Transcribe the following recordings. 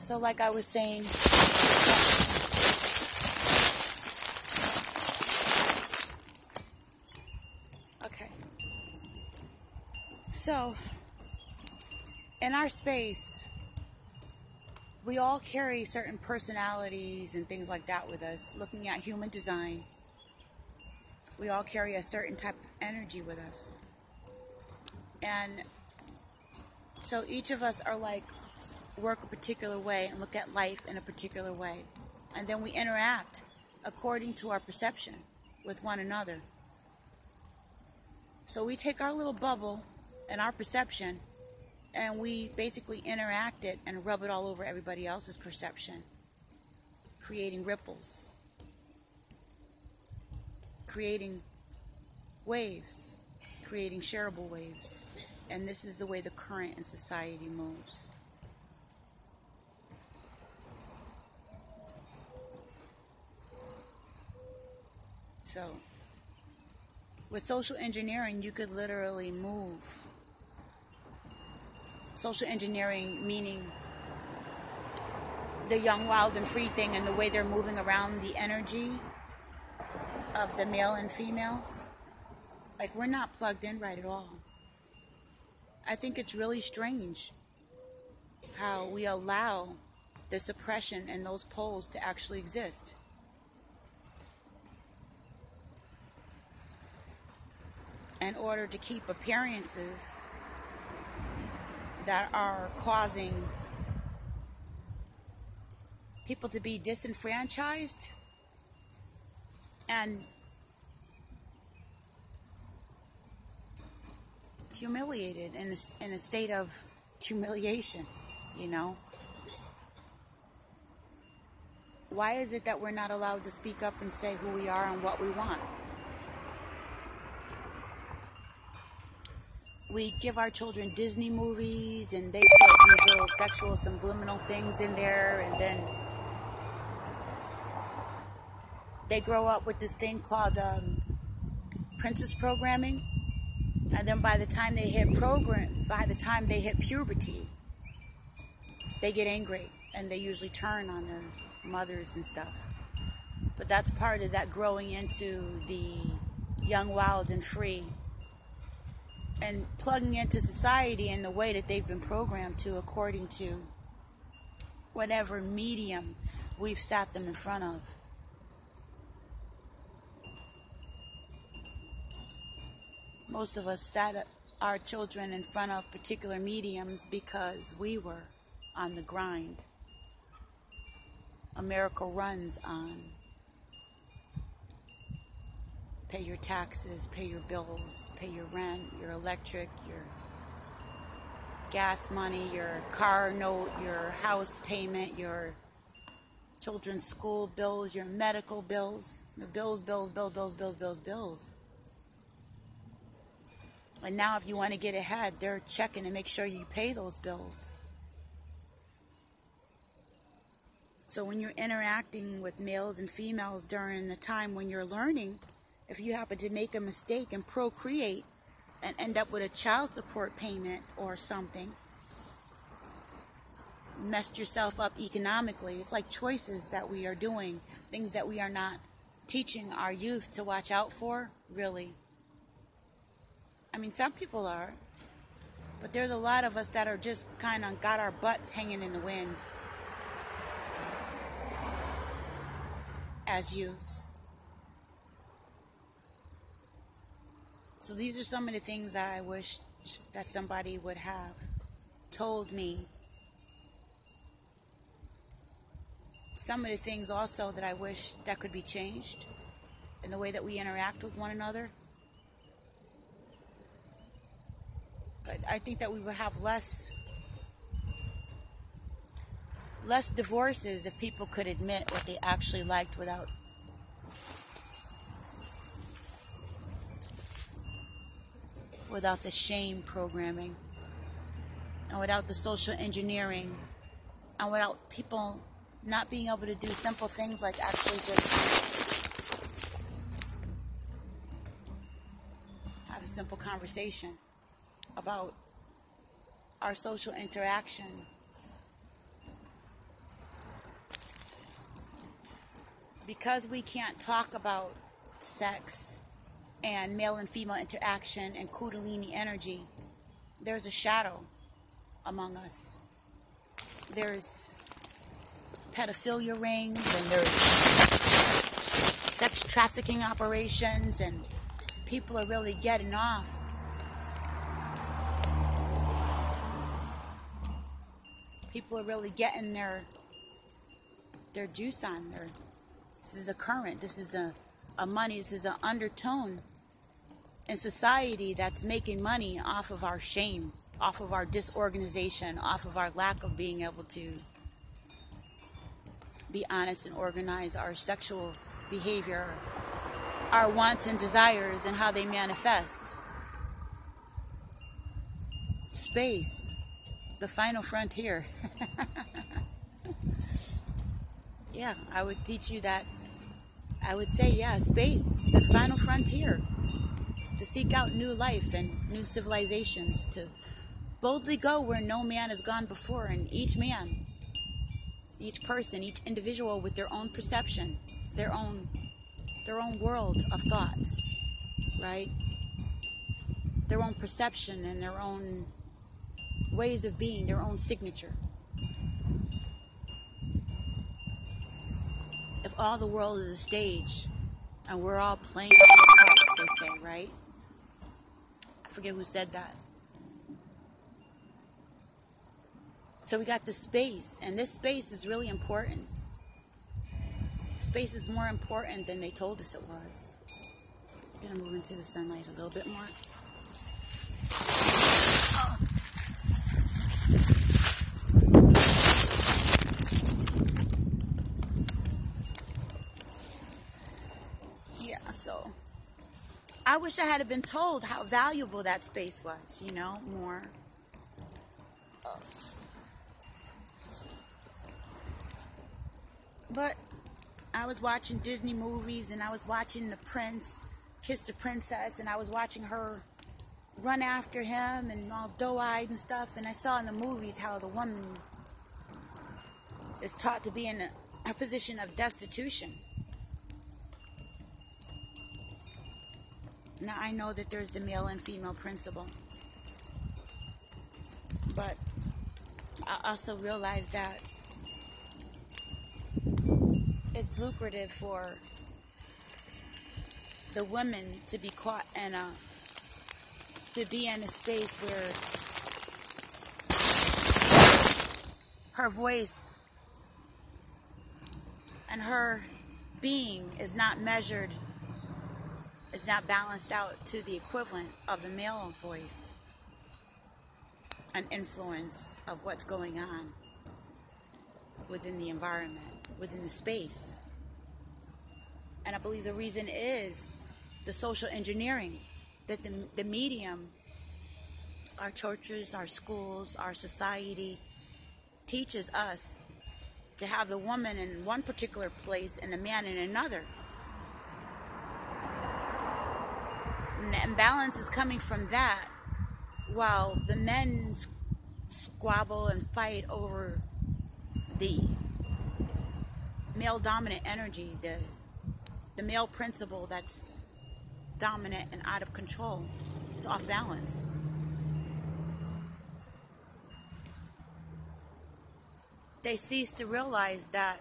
So like I was saying, okay. So in our space, we all carry certain personalities and things like that with us. Looking at human design, we all carry a certain type of energy with us. And so each of us are like, work a particular way and look at life in a particular way. And then we interact according to our perception with one another. So we take our little bubble and our perception and we basically interact it and rub it all over everybody else's perception, creating ripples, creating waves, creating shareable waves. And this is the way the current in society moves. So, with social engineering, you could literally move. Social engineering meaning the young, wild, and free thing and the way they're moving around the energy of the male and females. Like, we're not plugged in right at all. I think it's really strange how we allow the suppression and those poles to actually exist. In order to keep appearances that are causing people to be disenfranchised and humiliated in a state of humiliation, you know? Why is it that we're not allowed to speak up and say who we are and what we want? We give our children Disney movies and they put these little sexual subliminal things in there, and then they grow up with this thing called princess programming, and then by the time they hit puberty, they get angry and they usually turn on their mothers and stuff. But that's part of that growing into the young, wild, and free, and plugging into society in the way that they've been programmed to according to whatever medium we've sat them in front of. Most of us sat our children in front of particular mediums because we were on the grind. America runs on pay your taxes, pay your bills, pay your rent, your electric, your gas money, your car note, your house payment, your children's school bills, your medical bills, the bills. And now if you want to get ahead, they're checking to make sure you pay those bills. So when you're interacting with males and females during the time when you're learning, if you happen to make a mistake and procreate and end up with a child support payment or something, messed yourself up economically. It's like choices that we are doing, things that we are not teaching our youth to watch out for, really. I mean, some people are, but there's a lot of us that are just kind of got our butts hanging in the wind as youths. So these are some of the things that I wish that somebody would have told me. Some of the things also that I wish that could be changed in the way that we interact with one another. I think that we would have less divorces if people could admit what they actually liked without the shame programming, and without the social engineering, and without people not being able to do simple things like actually just have a simple conversation about our social interactions because we can't talk about sex and male and female interaction and Kundalini energy, there's a shadow among us. There's pedophilia rings, and there's sex trafficking operations, and people are really getting off. People are really getting their juice on. This is a current. This is a money. This is an undertone in society that's making money off of our shame, off of our disorganization, off of our lack of being able to be honest and organize our sexual behavior, our wants and desires, and how they manifest. Space, the final frontier. Yeah, I would teach you that. I would say, yeah, space, the final frontier. To seek out new life and new civilizations, to boldly go where no man has gone before, and each man, each person, each individual with their own perception, their own world of thoughts, right? Their own perception and their own ways of being, their own signature. If all the world is a stage and we're all playing our parts, they say, right? I forget who said that. So we got the space, and this space is really important. Space is more important than they told us it was. I'm gonna move into the sunlight a little bit more. Yeah, so I wish I had been told how valuable that space was, you know, more. But I was watching Disney movies, and I was watching the prince kiss the princess, and I was watching her run after him and all doe-eyed and stuff, and I saw in the movies how the woman is taught to be in a position of destitution. Now I know that there's the male and female principle, but I also realize that it's lucrative for the women to be caught in to be in a space where her voice and her being is not measured, is not balanced out to the equivalent of the male voice and influence of what's going on within the environment, within the space. And I believe the reason is the social engineering that the medium, our churches, our schools, our society teaches us to have the woman in one particular place and the man in another. And the imbalance is coming from that, while the men squabble and fight over the male dominant energy, the male principle that's dominant and out of control. It's off balance. They cease to realize that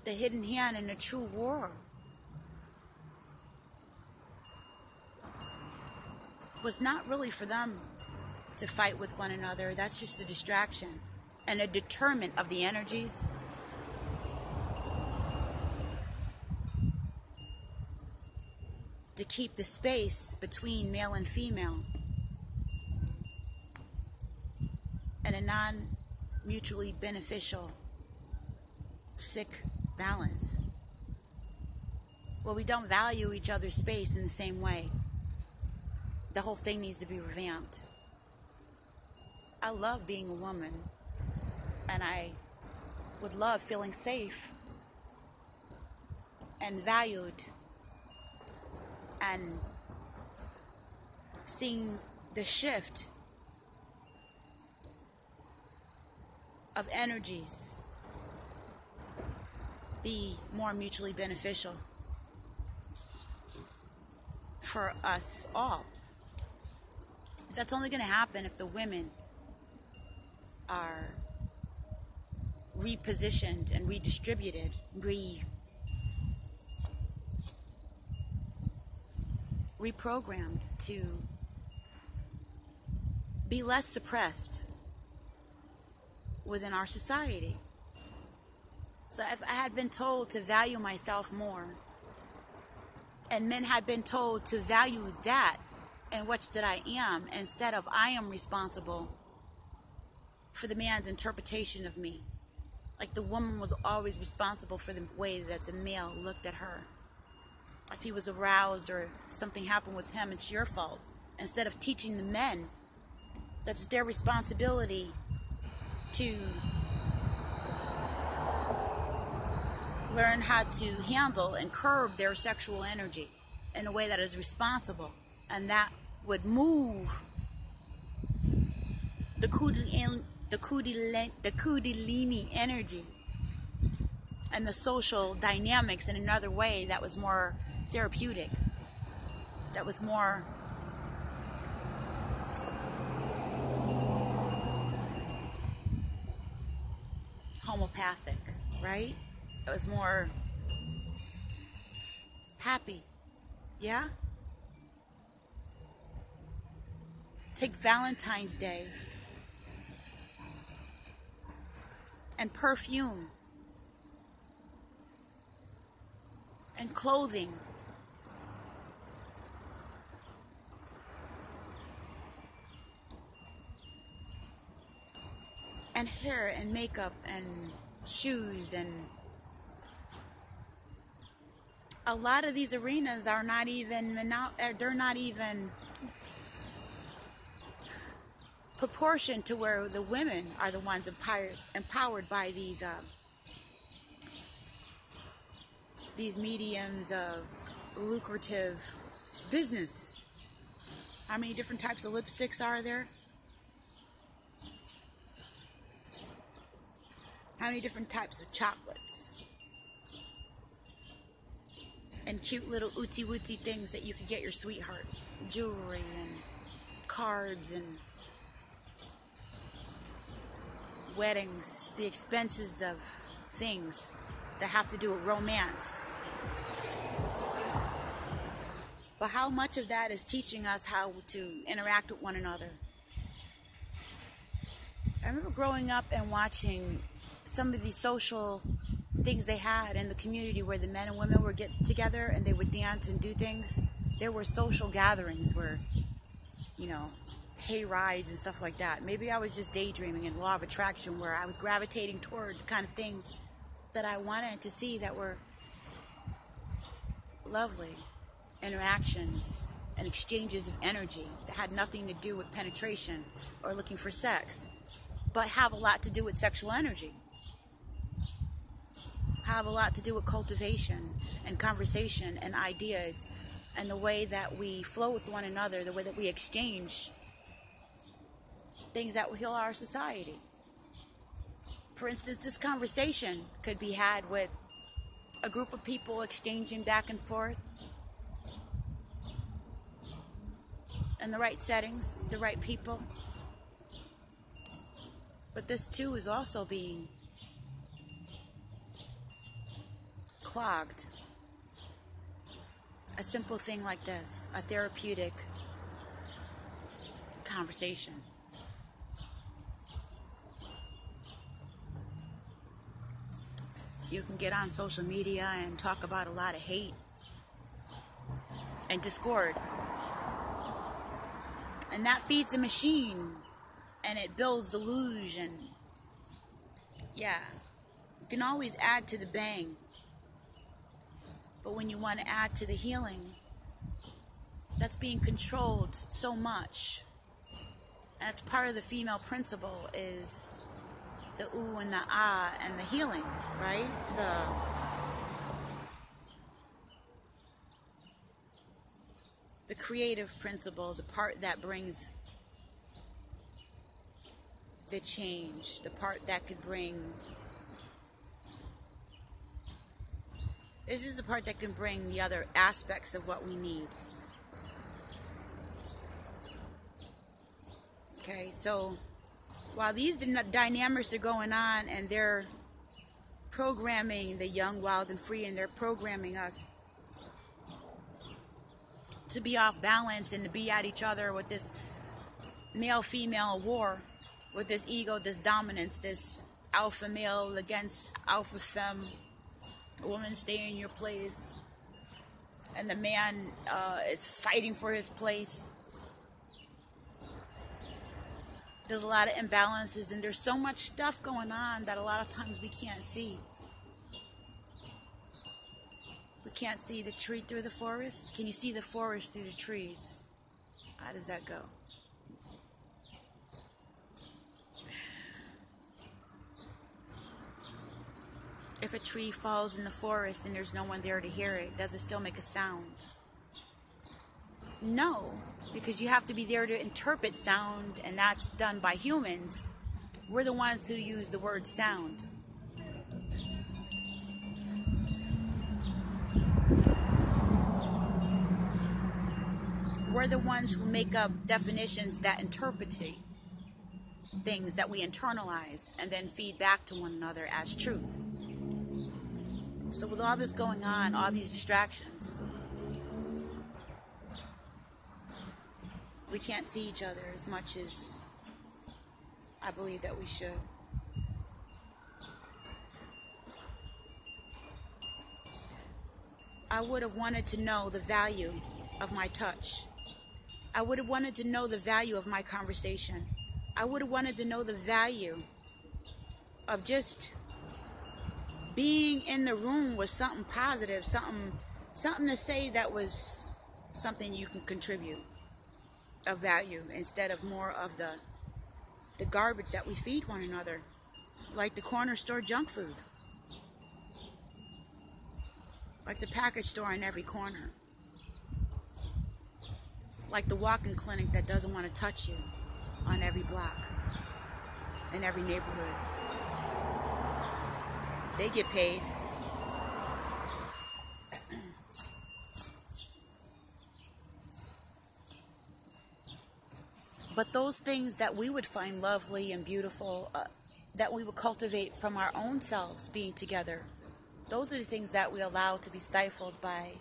the hidden hand in the true war was not really for them to fight with one another. That's just a distraction and a deterrent of the energies. To keep the space between male and female and a non-mutually beneficial, sick balance. Well, we don't value each other's space in the same way. The whole thing needs to be revamped. I love being a woman, and I would love feeling safe and valued and seeing the shift of energies be more mutually beneficial for us all. That's only going to happen if the women are repositioned and redistributed, reprogrammed to be less suppressed within our society. So if I had been told to value myself more, and men had been told to value that and which that I am, instead of I am responsible for the man's interpretation of me. Like the woman was always responsible for the way that the male looked at her. If he was aroused or something happened with him, it's your fault. Instead of teaching the men that it's their responsibility to learn how to handle and curb their sexual energy in a way that is responsible, and that would move the Kundalini energy and the social dynamics in another way that was more therapeutic, that was more homeopathic, right? It was more happy. Yeah? Take Valentine's Day and perfume and clothing and hair and makeup and shoes, and a lot of these arenas are not even, they're not even proportion to where the women are the ones empowered by these mediums of lucrative business. How many different types of lipsticks are there? How many different types of chocolates? And cute little ooty-wooty things that you could get your sweetheart. Jewelry and cards and weddings. The expenses of things that have to do with romance. But how much of that is teaching us how to interact with one another? I remember growing up and watching some of these social things they had in the community where the men and women would get together and they would dance and do things. There were social gatherings where, you know, hay rides and stuff like that. Maybe I was just daydreaming in law of attraction, where I was gravitating toward the kind of things that I wanted to see that were lovely interactions and exchanges of energy that had nothing to do with penetration or looking for sex, but have a lot to do with sexual energy, have a lot to do with cultivation and conversation and ideas and the way that we flow with one another, the way that we exchange things that will heal our society. For instance, this conversation could be had with a group of people exchanging back and forth in the right settings, the right people. But this too is also being clogged. A simple thing like this, a therapeutic conversation. You can get on social media and talk about a lot of hate and discord. And that feeds a machine and it builds delusion. Yeah, you can always add to the bang. But when you want to add to the healing, that's being controlled so much. And that's part of the female principle, is the ooh and the ah and the healing, right? The creative principle, the part that brings the change, the part that could bring... This is the part that can bring the other aspects of what we need. Okay, so while these dynamics are going on and they're programming the young, wild, and free, and they're programming us to be off balance and to be at each other with this male-female war, with this ego, this dominance, this alpha male against alpha femme, a woman stay in your place, and the man is fighting for his place. There's a lot of imbalances, and there's so much stuff going on that a lot of times we can't see. We can't see the tree through the forest. Can you see the forest through the trees? How does that go? If a tree falls in the forest and there's no one there to hear it, does it still make a sound? No, because you have to be there to interpret sound, and that's done by humans. We're the ones who use the word sound. We're the ones who make up definitions that interpret things that we internalize and then feed back to one another as truth. So with all this going on, all these distractions, we can't see each other as much as I believe that we should. I would have wanted to know the value of my touch. I would have wanted to know the value of my conversation. I would have wanted to know the value of just being in the room with something positive, something to say that was something you can contribute of value, instead of more of the garbage that we feed one another, like the corner store junk food, like the package store on every corner, like the walk-in clinic that doesn't want to touch you on every block, in every neighborhood. They get paid. But those things that we would find lovely and beautiful, that we would cultivate from our own selves being together, those are the things that we allow to be stifled by